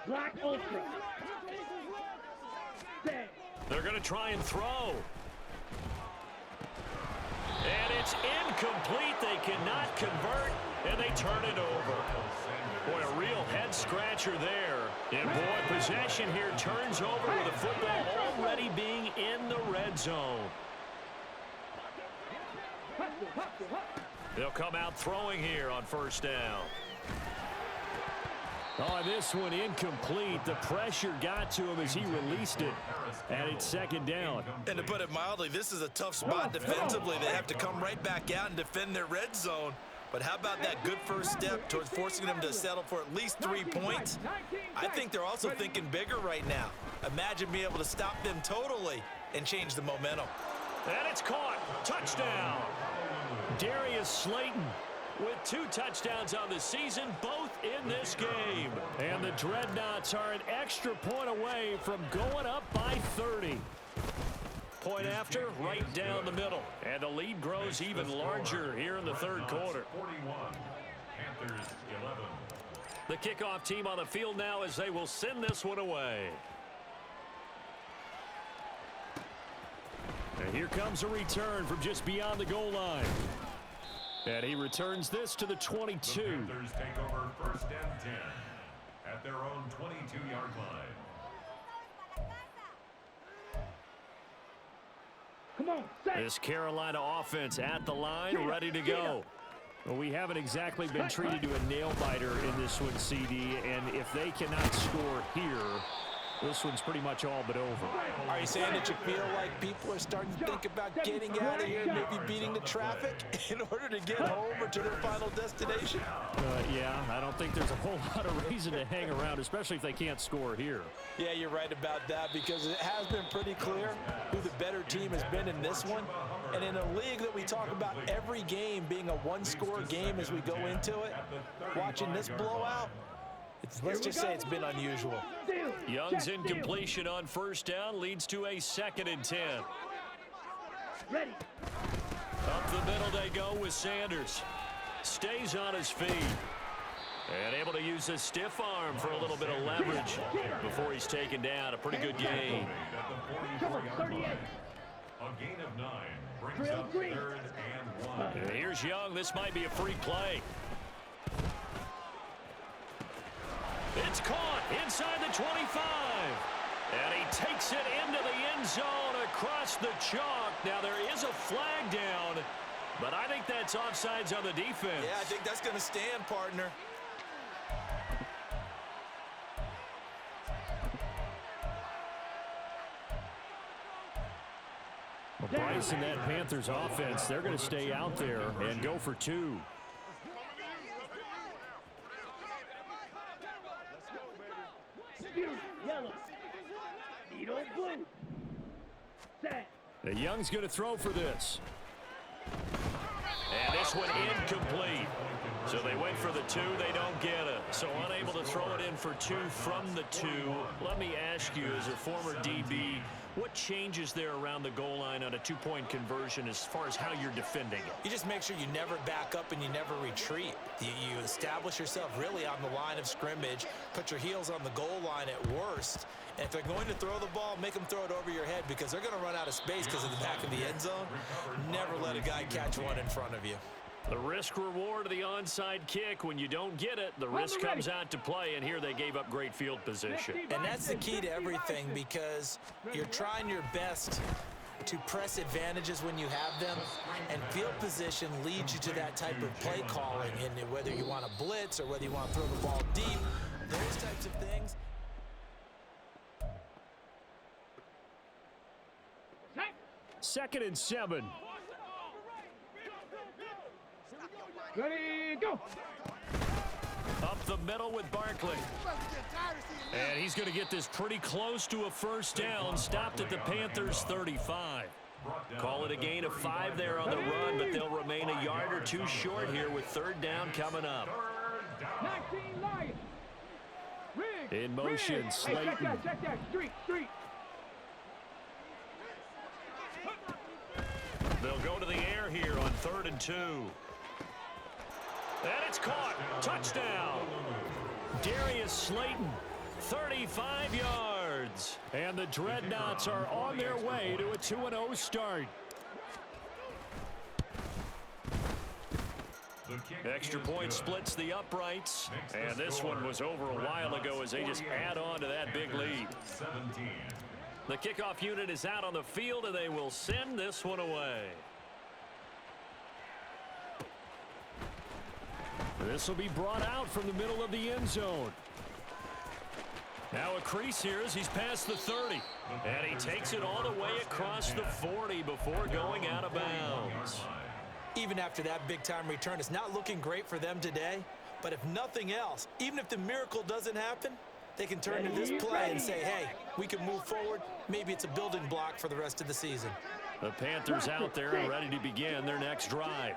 Speaker 4: Black Ultra.
Speaker 5: They're going to try and throw. And it's incomplete. They cannot convert, and they turn it over. Boy, a real head-scratcher there. And, boy, possession here turns over with the football already being in the red zone. They'll come out throwing here on first down. Oh, this one incomplete. The pressure got to him as he released it. And it's second down.
Speaker 2: And to put it mildly, this is a tough spot defensively. They have to come right back out and defend their red zone. But how about that good first step towards forcing them to settle for at least 3 points? I think they're also thinking bigger right now. Imagine being able to stop them totally and change the momentum.
Speaker 5: And it's caught. Touchdown. Darius Slayton with 2 touchdowns on the season, both in this game. And the Dreadnoughts are an extra point away from going up by 30. Point after, right down the middle. And the lead grows even larger here in the third quarter.
Speaker 3: 41, Panthers 11.
Speaker 5: The kickoff team on the field now as they will send this one away. And here comes a return from just beyond the goal line. And he returns this to the 22.
Speaker 3: The Panthers take over 1st and 10 at their own 22-yard line.
Speaker 4: Come on,
Speaker 5: this Carolina offense at the line, ready to go. Well, we haven't exactly been treated to a nail-biter in this one, CD, and if they cannot score here, this one's pretty much all but over.
Speaker 2: Are you saying that you feel like people are starting to think about getting out of here, maybe beating the traffic in order to get home or to their final destination?
Speaker 5: Yeah, I don't think there's a whole lot of reason to hang around, especially if they can't score here.
Speaker 2: Yeah, you're right about that because it has been pretty clear who the better team has been in this one. And in a league that we talk about every game being a one-score game as we go into it, watching this blowout, let's just say it's been unusual.
Speaker 5: Young's incompletion on first down leads to a 2nd and 10.
Speaker 4: ready.
Speaker 5: Up the middle they go with Sanders. Stays on his feet. And able to use his stiff arm for a little bit of leverage before he's taken down. A pretty good gain.
Speaker 4: Cover 38.
Speaker 3: A gain of 9 brings up 3rd and 1.
Speaker 5: And here's Young. This might be a free play. It's caught inside the 25. And he takes it into the end zone across the chalk. Now there is a flag down, but I think that's offsides on the defense.
Speaker 2: Yeah, I think that's going to stand, partner.
Speaker 5: Bryce and that Panthers offense, they're going to stay out there and go for two. The Young's going to throw for this.
Speaker 1: And this one incomplete. So they went for the two. They don't get it. So unable to throw it in for two from the two. Let me ask you, as a former DB, what changes there around the goal line on a two-point conversion as far as how you're defending it?
Speaker 2: You just make sure you never back up and you never retreat. You establish yourself really on the line of scrimmage, put your heels on the goal line at worst, and if they're going to throw the ball, make them throw it over your head because they're going to run out of space because of the back of the end zone. Never let a guy catch one in front of you.
Speaker 1: The risk reward of the onside kick. When you don't get it, the risk comes out to play, and here they gave up great field position.
Speaker 2: And that's the key to everything because you're trying your best to press advantages when you have them, and field position leads you to that type of play calling, and whether you want to blitz or whether you want to throw the ball deep, those types of things.
Speaker 5: Second and 7.
Speaker 4: Ready, go.
Speaker 1: Up the middle with Barkley. And he's going to get this pretty close to a first down. Stopped at the Panthers' 35. Call it a gain of 5 there on the run, but they'll remain a yard or two short here with third down coming up.
Speaker 4: 19 Lions. Rig.
Speaker 5: In motion,
Speaker 4: Rig.
Speaker 5: Slayton.
Speaker 4: Hey, check that. Street.
Speaker 1: They'll go to the air here on 3rd and 2. And it's caught. Touchdown. Darius Slayton, 35 yards.
Speaker 5: And the Dreadnoughts are on their way to a 2-0 start.
Speaker 1: Extra point splits the uprights. And this one was over a while ago as they just add on to that big lead. The kickoff unit is out on the field, and they will send this one away.
Speaker 5: This will be brought out from the middle of the end zone.
Speaker 1: Now a crease here as he's past the 30. And he takes it all the way across the 40 before going out of bounds.
Speaker 2: Even after that big-time return, it's not looking great for them today. But if nothing else, even if the miracle doesn't happen, they can turn to this play and say, hey, we can move forward. Maybe it's a building block for the rest of the season.
Speaker 5: The Panthers out there and ready to begin their next drive.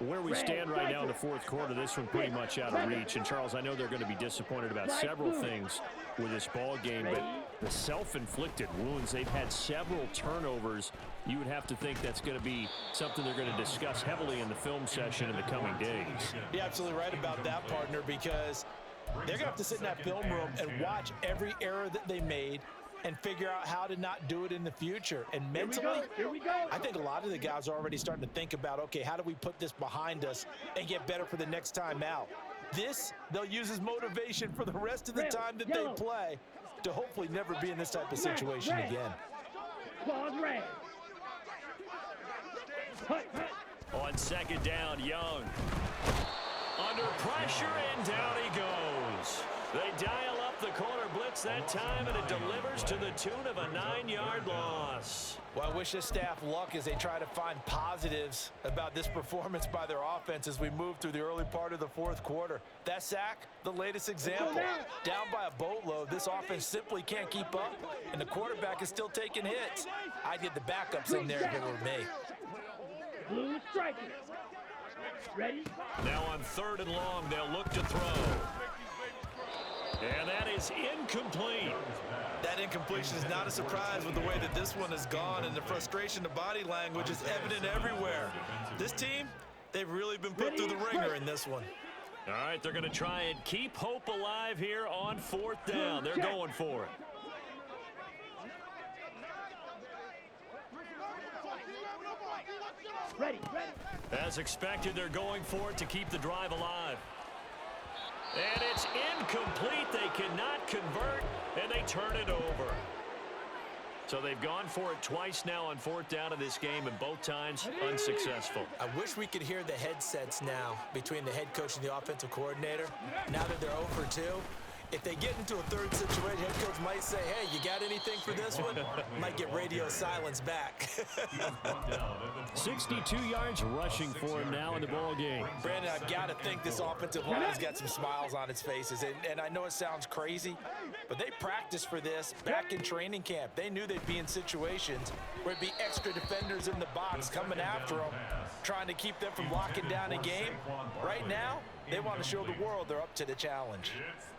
Speaker 5: Where we stand right now in the fourth quarter, this one pretty much out of reach. And, Charles, I know they're going to be disappointed about several things with this ball game, but the self-inflicted wounds, they've had several turnovers. You would have to think that's going to be something they're going to discuss heavily in the film session in the coming days.
Speaker 2: You're absolutely right about that, partner, because they're going to have to sit in that film room and watch every error that they made and figure out how to not do it in the future. And mentally, I think a lot of the guys are already starting to think about, okay, how do we put this behind us and get better for the next time out? This, they'll use as motivation for the rest of the time that they play to hopefully never be in this type of situation again.
Speaker 1: On second down, Young. Under pressure, and down he goes. They dial up the corner blitz that time, and it delivers to the tune of a 9-yard loss.
Speaker 2: Well, I wish this staff luck as they try to find positives about this performance by their offense as we move through the early part of the fourth quarter. That sack, the latest example. Down by a boatload, this offense simply can't keep up, and the quarterback is still taking hits. I'd get the backups in there if it were me.
Speaker 4: Blue striking. Ready?
Speaker 1: Now on 3rd and long, they'll look to throw. And that is incomplete.
Speaker 2: That incompletion is not a surprise with the way that this one has gone, and the frustration, the body language is evident everywhere. This team, they've really been put through the ringer in this one.
Speaker 1: All right, they're going to try and keep hope alive here on 4th down. They're going for it.
Speaker 4: Ready.
Speaker 1: As expected, they're going for it to keep the drive alive. And it's incomplete. They cannot convert, and they turn it over. So they've gone for it twice now on 4th down in this game, and both times unsuccessful.
Speaker 2: I wish we could hear the headsets now between the head coach and the offensive coordinator. Now that they're 0 for 2, If they get into a third situation, head coach might say, hey, you got anything for this one? Might get radio silence back.
Speaker 5: 62 yards rushing for him now in the ball game.
Speaker 2: Brandon, I've got to think this offensive line's got some smiles on its faces. And I know it sounds crazy, but they practiced for this back in training camp. They knew they'd be in situations where it'd be extra defenders in the box coming after them, trying to keep them from locking down a game. Right now, they want to show the world they're up to the challenge.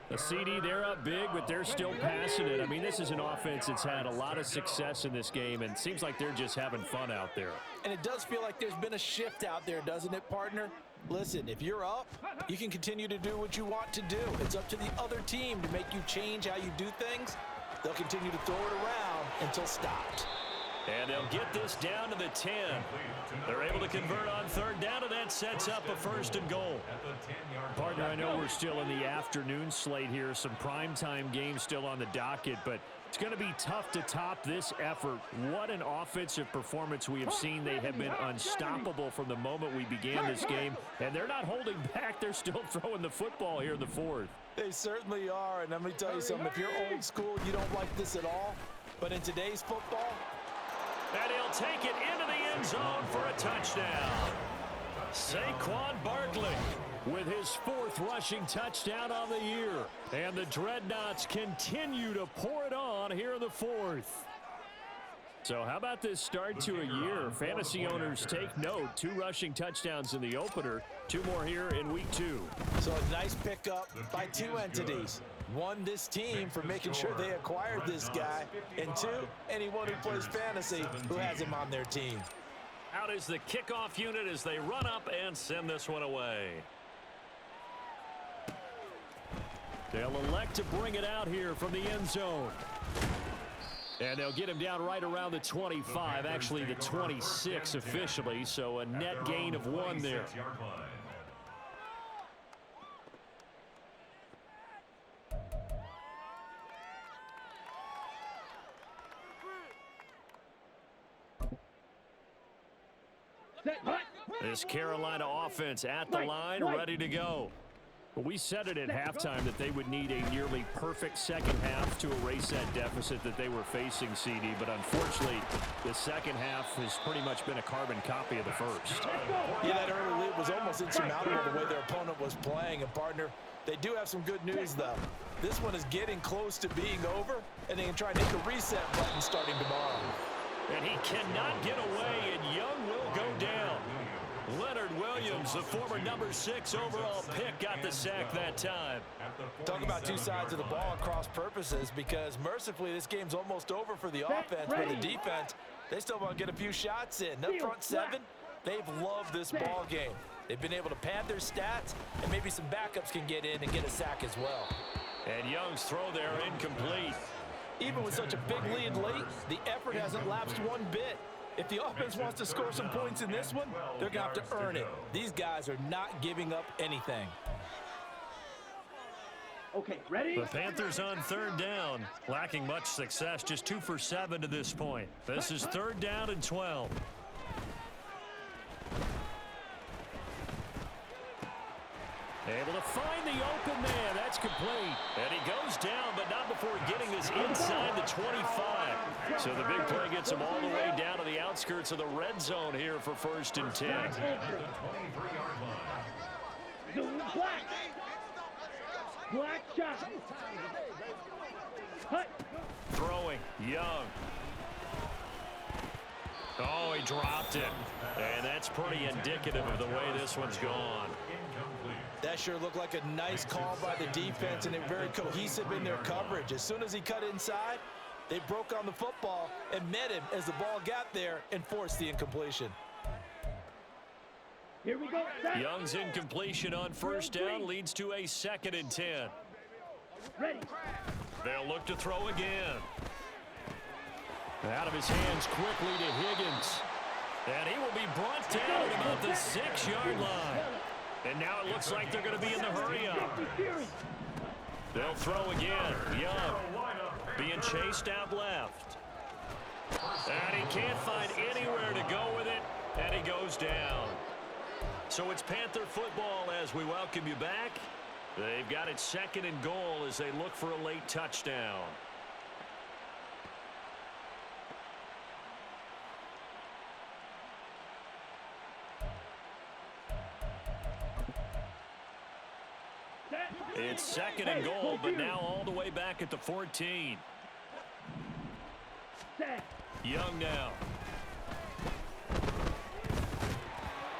Speaker 5: A CD, they're up big, but they're still passing it. I mean, this is an offense that's had a lot of success in this game, and it seems like they're just having fun out there.
Speaker 2: And it does feel like there's been a shift out there, doesn't it, partner? Listen, if you're up, you can continue to do what you want to do. It's up to the other team to make you change how you do things. They'll continue to throw it around until stopped.
Speaker 5: And they'll get this down to the 10. They're able to convert on third down, and that sets up a 1st and goal. Partner, I know we're still in the afternoon slate here. Some primetime games still on the docket, but it's going to be tough to top this effort. What an offensive performance we have seen. They have been unstoppable from the moment we began this game, and they're not holding back. They're still throwing the football here in the 4th.
Speaker 2: They certainly are, and let me tell you something. If you're old school, you don't like this at all. But in today's football,
Speaker 5: and he'll take it into the end zone for a touchdown. Saquon Barkley with his 4th rushing touchdown on the year. And the Dreadnoughts continue to pour it on here in the 4th. So how about this start to a year? Fantasy owners take note. 2 rushing touchdowns in the opener. 2 more here in week 2.
Speaker 2: So a nice pickup by 2 entities. 1, this team for making sure they acquired this guy. And 2, anyone who plays fantasy who has him on their team.
Speaker 5: Out is the kickoff unit as they run up and send this one away. They'll elect to bring it out here from the end zone. And they'll get him down right around the 25, actually the 26 officially, so a net gain of 1 there. This Carolina offense at the line, ready to go. We said it at halftime that they would need a nearly perfect second half to erase that deficit that they were facing, CD. But unfortunately, the second half has pretty much been a carbon copy of the first.
Speaker 2: Yeah, that early lead was almost insurmountable the way their opponent was playing. And, partner, they do have some good news, though. This one is getting close to being over, and they can try and hit the reset button starting tomorrow.
Speaker 5: And he cannot get away, and Young will go down. Leonard Williams, the former number 6 overall pick, got the sack that time.
Speaker 2: Talk about 2 sides of the ball at cross purposes, because mercifully this game's almost over for the offense, but the defense, they still want to get a few shots in. The front 7, they've loved this ball game. They've been able to pad their stats, and maybe some backups can get in and get a sack as well.
Speaker 5: And Young's throw there incomplete.
Speaker 2: Even with such a big lead late, the effort hasn't lapsed one bit. If the offense wants to score some points in this one, they're going to have to earn it. These guys are not giving up anything.
Speaker 4: Okay, ready?
Speaker 5: The Panthers on third down, lacking much success, just 2 for 7 to this point. This is 3rd down and 12. Able to find the open man. That's complete. And he goes down, but not before getting this inside the 25. So the big play gets him all the way down to the outskirts of the red zone here for 1st and 10.
Speaker 4: Black shot. Cut.
Speaker 5: Throwing, Young. Oh, he dropped it. And that's pretty indicative of the way this one's gone.
Speaker 2: That sure looked like a nice call by the defense, and they're very cohesive in their coverage. As soon as he cut inside, they broke on the football and met him as the ball got there and forced the incompletion.
Speaker 4: Here we go.
Speaker 5: Young's incompletion on 1st down leads to a 2nd and 10.
Speaker 4: Ready.
Speaker 5: They'll look to throw again. Out of his hands quickly to Higgins. And he will be brought down at about the 6-yard line. And now it looks like they're going to be in the hurry-up. They'll throw again. Young being chased out left. And he can't find anywhere to go with it, and he goes down. So it's Panther football as we welcome you back.
Speaker 1: They've got it 2nd and goal as they look for a late touchdown. It's 2nd and goal, but now all the way back at the 14. Young now.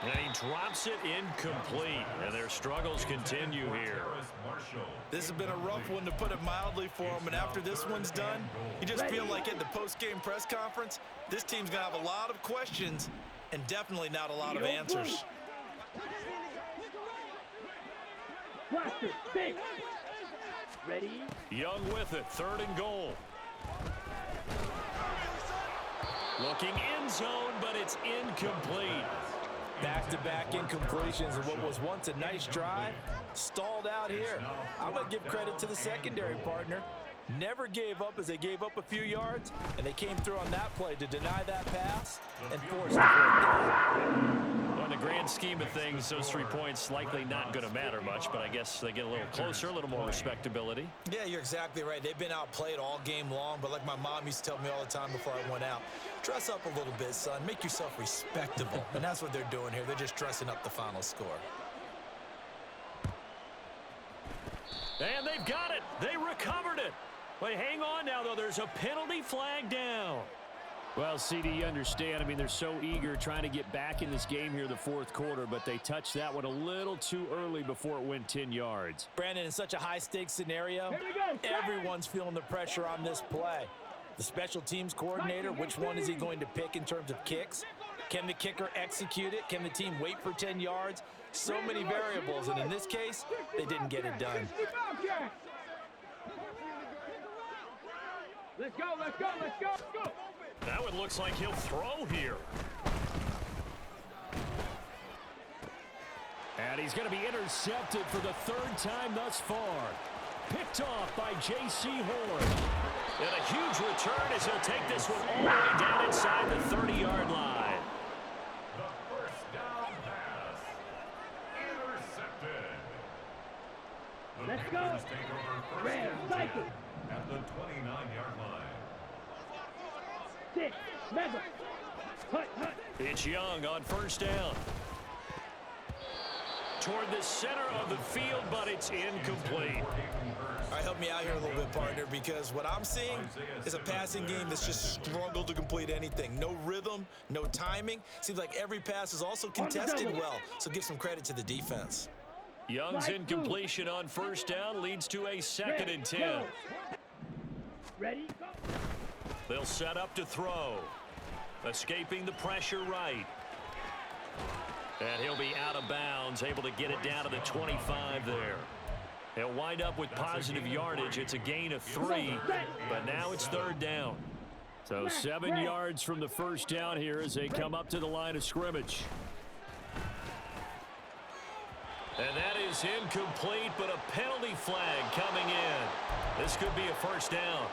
Speaker 1: And he drops it incomplete, and their struggles continue here.
Speaker 2: This has been a rough one, to put it mildly, for him, and after this one's done, you just feel like at the post-game press conference, this team's going to have a lot of questions and definitely not a lot of answers.
Speaker 4: Ready?
Speaker 1: Young with it, 3rd and goal. Looking end zone, but it's incomplete.
Speaker 2: Back-to-back incompletions of what was once a nice drive, stalled out here. I'm going to give credit to the secondary partner. Never gave up as they gave up a few yards, and they came through on that play to deny that pass and force the 4th down.
Speaker 1: Well, in the grand scheme of things, those 3 points likely not going to matter much, but I guess they get a little closer, a little more respectability.
Speaker 2: Yeah, you're exactly right. They've been outplayed all game long, but like my mom used to tell me all the time before I went out, dress up a little bit, son. Make yourself respectable. And that's what they're doing here. They're just dressing up the final score.
Speaker 1: And they've got it. They recovered it. But hang on now, though. There's a penalty flag down.
Speaker 5: Well, CD, you understand. I mean, they're so eager trying to get back in this game here the 4th quarter, but they touched that one a little too early before it went 10 yards.
Speaker 2: Brandon, in such a high-stakes scenario, everyone's feeling the pressure on this play. The special teams coordinator, which one is he going to pick in terms of kicks? Can the kicker execute it? Can the team wait for 10 yards? So many variables, and in this case, they didn't get it done.
Speaker 4: Let's go, let's go, let's go, let's go.
Speaker 1: That one looks like he'll throw here.
Speaker 5: And he's going to be intercepted for the 3rd time thus far. Picked off by J.C. Horn.
Speaker 1: And a huge return as he'll take this one all the way down inside the 30-yard line.
Speaker 3: The first down pass. Intercepted. The
Speaker 4: Let's go.
Speaker 3: Panthers take over first
Speaker 4: Red,
Speaker 3: and
Speaker 4: cycle.
Speaker 3: 10 at the 29-yard line.
Speaker 4: 6, 7. Hut, hut.
Speaker 1: It's Young on 1st down. Toward the center of the field, but it's incomplete.
Speaker 2: All right, help me out here a little bit, partner, because what I'm seeing is a passing game that's just struggled to complete anything. No rhythm, no timing. Seems like every pass is also contested well, so give some credit to the defense.
Speaker 1: Young's incompletion on 1st down leads to a 2nd and 10.
Speaker 4: Ready? Go.
Speaker 1: They'll set up to throw. Escaping the pressure right. And he'll be out of bounds, able to get it down to the 25 there. He'll wind up with positive yardage. It's a gain of 3, but now it's 3rd down.
Speaker 5: So 7 yards from the 1st down here as they come up to the line of scrimmage.
Speaker 1: And that is incomplete, but a penalty flag coming in. This could be a 1st down.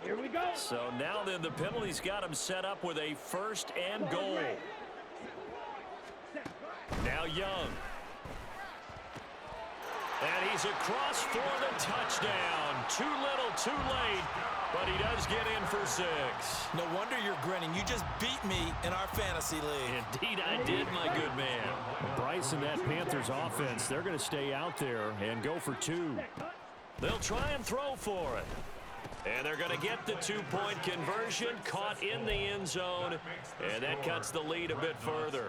Speaker 4: Here we go.
Speaker 1: So now then the penalty's got him set up with a 1st and goal. Now Young. And he's across for the touchdown. Too little, too late, but he does get in for 6.
Speaker 2: No wonder you're grinning. You just beat me in our fantasy league.
Speaker 1: Indeed I did, my good man.
Speaker 5: Bryce and that Panthers offense, they're going to stay out there and go for 2.
Speaker 1: They'll try and throw for it. And they're going to get the 2-point conversion, caught in the end zone, and that cuts the lead a bit further.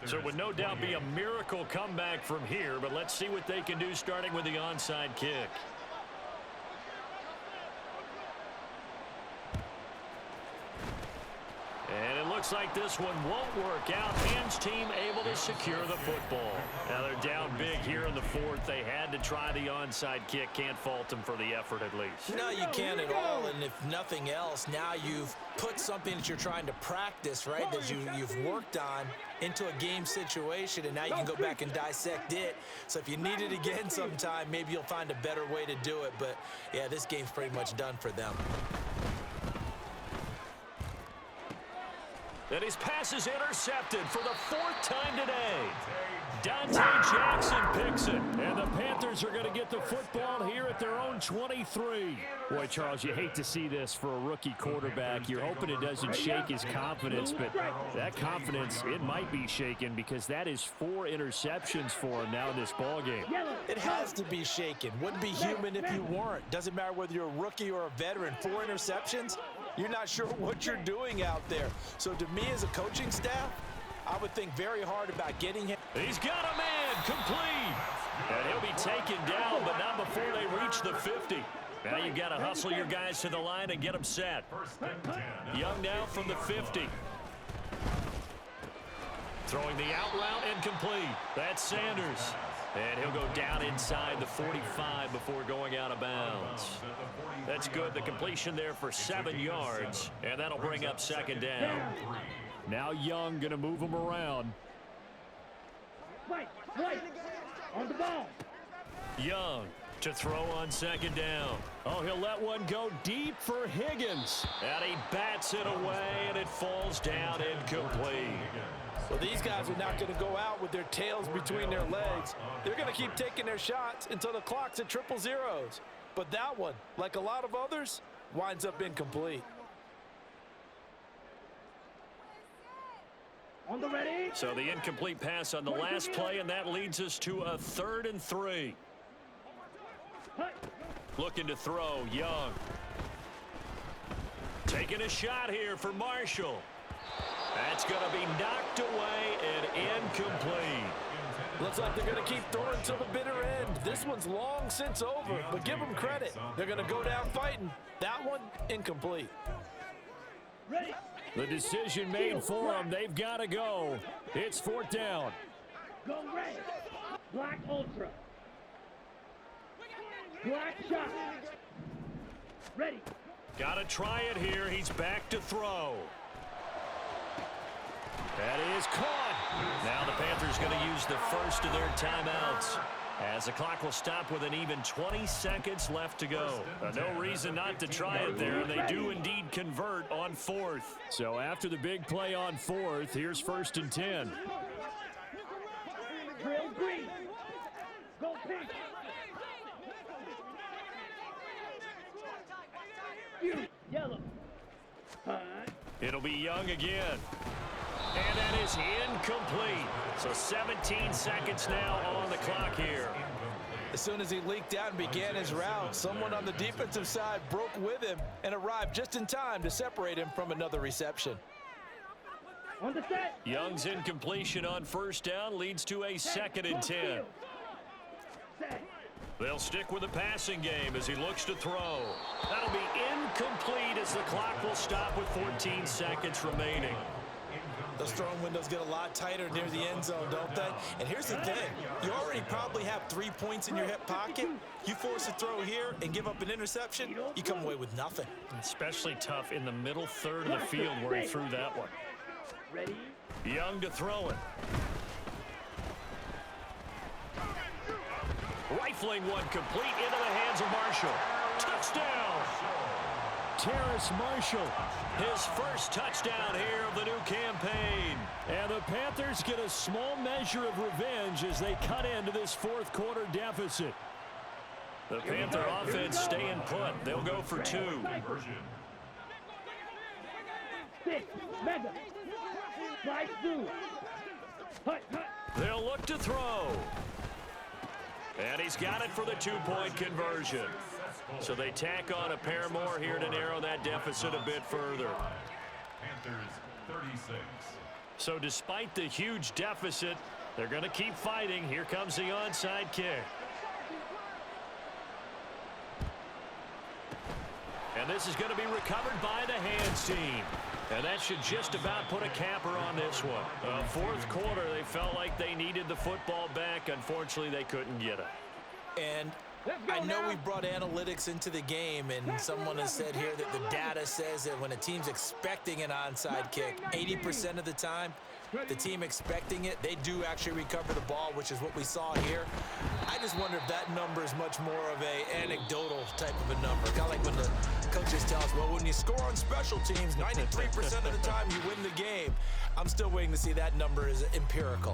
Speaker 1: So it would no doubt be a miracle comeback from here, but let's see what they can do starting with the onside kick. And it looks like this one won't work out. Ham's team able to secure the football. Now they're down big here in the 4th. They had to try the onside kick. Can't fault them for the effort at least.
Speaker 2: No, you can't at all, and if nothing else, now you've put something that you're trying to practice, right, that you've worked on into a game situation, and now you can go back and dissect it. So if you need it again sometime, maybe you'll find a better way to do it. But, yeah, this game's pretty much done for them.
Speaker 5: And his pass is intercepted for the 4th time today. Dante Jackson picks it. And the Panthers are going to get the football here at their own 23. Boy, Charles, you hate to see this for a rookie quarterback. You're hoping it doesn't shake his confidence, but that confidence, it might be shaken because that is 4 interceptions for him now in this ballgame.
Speaker 2: It has to be shaken. Wouldn't be human if you weren't. Doesn't matter whether you're a rookie or a veteran. 4 interceptions, you're not sure what you're doing out there. So to me as a coaching staff, I would think very hard about getting him.
Speaker 5: He's got a man, complete. And he'll be taken down, but not before they reach the 50. Now you've got to hustle your guys to the line and get them set. Young now from the 50. Throwing the out route incomplete. That's Sanders. And he'll go down inside the 45 before going out of bounds. That's good. The completion there for 7 yards. And that'll bring up 2nd down. Now Young going to move him around.
Speaker 4: On the ball.
Speaker 5: Young to throw on 2nd down. Oh, he'll let one go deep for Higgins. And he bats it away, and it falls down incomplete.
Speaker 2: Well, these guys are not going to go out with their tails between their legs. They're going to keep taking their shots until the clock's at 000. But that one, like a lot of others, winds up incomplete.
Speaker 4: On the ready.
Speaker 5: So the incomplete pass on the last play, and that leads us to a 3rd and 3. Looking to throw, Young. Taking a shot here for Marshall. That's going to be knocked away and incomplete.
Speaker 2: Looks like they're going to keep throwing till the bitter end. This one's long since over, but give them credit. They're going to go down fighting. That one, incomplete.
Speaker 4: Ready.
Speaker 5: The decision made for them. They've got to go. It's 4th down.
Speaker 4: Go red. Black ultra. Black shot. Ready.
Speaker 5: Got to try it here. He's back to throw. That is caught. Now the Panthers going to use the first of their timeouts, as the clock will stop with an even 20 seconds left to go. No reason not to try it there, and they do indeed convert on 4th. So after the big play on 4th, here's 1st and 10.
Speaker 4: Drill green. Go pink. Yellow.
Speaker 5: It'll be Young again. And that is incomplete. So 17 seconds now on the clock here.
Speaker 2: As soon as he leaked out and began his route, someone on the defensive side broke with him and arrived just in time to separate him from another reception.
Speaker 4: On the set.
Speaker 5: Young's incompletion on 1st down leads to a 2nd and 10. They'll stick with the passing game as he looks to throw. That'll be incomplete as the clock will stop with 14 seconds remaining.
Speaker 2: Those throwing windows get a lot tighter near the end zone, don't they? And here's the thing. You already probably have 3 points in your hip pocket. You force a throw here and give up an interception, you come away with nothing.
Speaker 5: Especially tough in the middle 3rd of the field where he threw that one.
Speaker 4: Ready.
Speaker 5: Young to throw it. Rifling one complete into the hands of Marshall. Touchdown! Terrace Marshall, his first touchdown here of the new campaign. And the Panthers get a small measure of revenge as they cut into this 4th quarter deficit. The Panther offense staying put. They'll go for 2.
Speaker 4: Six. Mega. Slide through.
Speaker 5: They'll look to throw. And he's got it for the 2-point conversion. So they tack on a pair more here to narrow that deficit a bit further.
Speaker 3: Panthers 36.
Speaker 5: So despite the huge deficit, they're going to keep fighting. Here comes the onside kick. And this is going to be recovered by the hands team. And that should just about put a capper on this one. 4th quarter, they felt like they needed the football back. Unfortunately, they couldn't get it.
Speaker 2: And I know we brought analytics into the game, and someone has said here that the data says that when a team's expecting an onside kick, 80% of the time, the team expecting it, they do actually recover the ball, which is what we saw here. I just wonder if that number is much more of a anecdotal type of a number. Kind of like when the coaches tell us, well, when you score on special teams, 93% of the time you win the game. I'm still waiting to see that number is empirical.